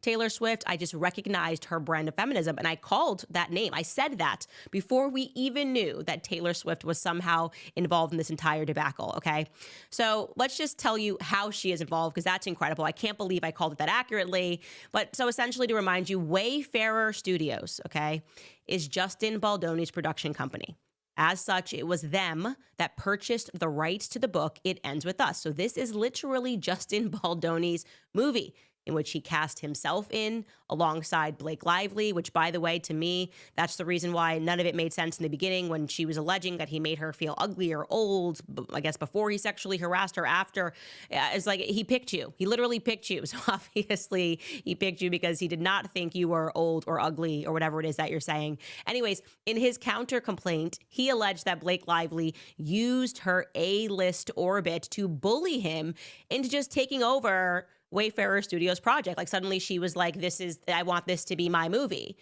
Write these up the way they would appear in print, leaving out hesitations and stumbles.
Taylor Swift. I just recognized her brand of feminism, and I called that name. I said that before we even knew that Taylor Swift was somehow involved in this entire debacle, okay? So let's just tell you how she is involved, because that's incredible. I can't believe I called it that accurately. But so essentially, to remind you, Wayfarer Studios, okay, is Justin Baldoni's production company. As such, it was them that purchased the rights to the book It Ends With Us. So this is literally Justin Baldoni's movie, in which he cast himself in alongside Blake Lively, which, by the way, to me, that's the reason why none of it made sense in the beginning when she was alleging that he made her feel ugly or old, I guess before he sexually harassed her, after. It's like, he picked you. He literally picked you. So obviously he picked you because he did not think you were old or ugly or whatever it is that you're saying. Anyways, in his counter complaint, he alleged that Blake Lively used her A-list orbit to bully him into just taking over Wayfarer Studios project. Like, suddenly she was like, I want this to be my movie.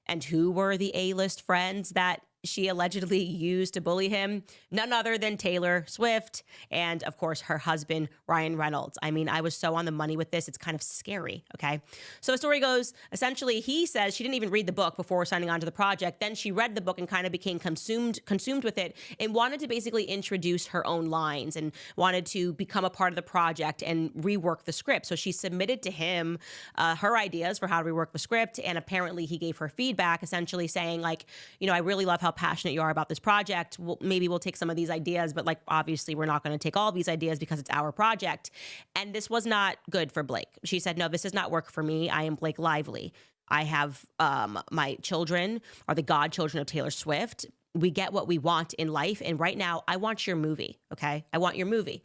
And who were the A-list friends that she allegedly used to bully him? None other than Taylor Swift and, of course, her husband, Ryan Reynolds. I mean, I was so on the money with this. It's kind of scary, okay? So the story goes, essentially, he says she didn't even read the book before signing on to the project. Then she read the book and kind of became consumed with it and wanted to basically introduce her own lines and wanted to become a part of the project and rework the script. So she submitted to him her ideas for how to rework the script, and apparently he gave her feedback, essentially saying, like, you know, I really love how passionate you are about this project. Maybe we'll take some of these ideas, but like, obviously we're not going to take all these ideas because it's our project. And this was not good for Blake. She said, no, this does not work for me. I am Blake Lively. I have my children are the godchildren of Taylor Swift. We get what we want in life. And right now, I want your movie, okay? I want your movie.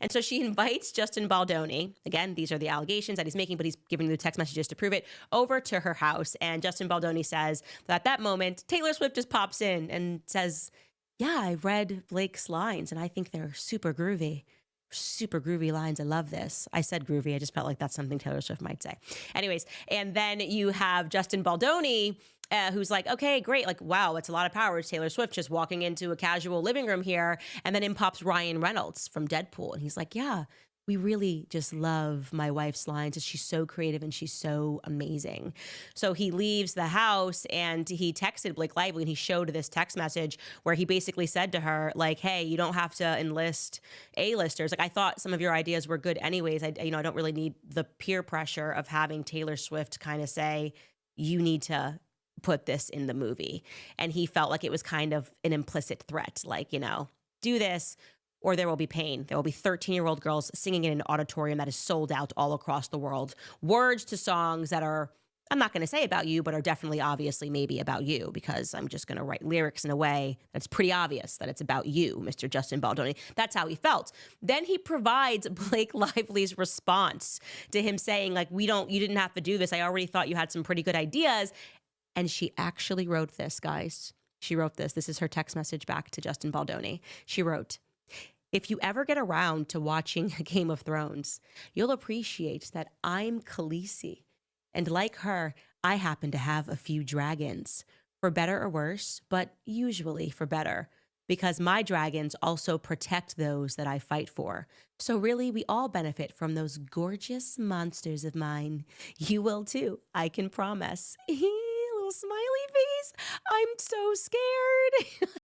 And so she invites Justin Baldoni, again, these are the allegations that he's making, but he's giving the text messages to prove it, over to her house. And Justin Baldoni says that at that moment, Taylor Swift just pops in and says, yeah, I read Blake's lines and I think they're super groovy. Super groovy lines. I love this. I said groovy. I just felt like that's something Taylor Swift might say. Anyways, and then you have Justin Baldoni, who's like, okay, great. Like, wow, it's a lot of power. It's Taylor Swift just walking into a casual living room here. And then in pops Ryan Reynolds from Deadpool. And he's like, yeah, we really just love my wife's lines. She's so creative and she's so amazing. So he leaves the house and he texted Blake Lively, and he showed this text message where he basically said to her, like, hey, you don't have to enlist A-listers. Like, I thought some of your ideas were good anyways. I don't really need the peer pressure of having Taylor Swift kind of say, you need to put this in the movie. And he felt like it was kind of an implicit threat, like, you know, do this or there will be pain. There will be 13-year-old girls singing in an auditorium that is sold out all across the world. Words to songs that are, I'm not going to say about you, but are definitely obviously maybe about you, because I'm just going to write lyrics in a way that's pretty obvious that it's about you, Mr. Justin Baldoni. That's how he felt. Then he provides Blake Lively's response to him saying, like, you didn't have to do this. I already thought you had some pretty good ideas. And she actually wrote this, guys. She wrote this. This is her text message back to Justin Baldoni. She wrote, if you ever get around to watching Game of Thrones, you'll appreciate that I'm Khaleesi. And like her, I happen to have a few dragons, for better or worse, but usually for better, because my dragons also protect those that I fight for. So really, we all benefit from those gorgeous monsters of mine. You will too, I can promise. Little smiley face. I'm so scared.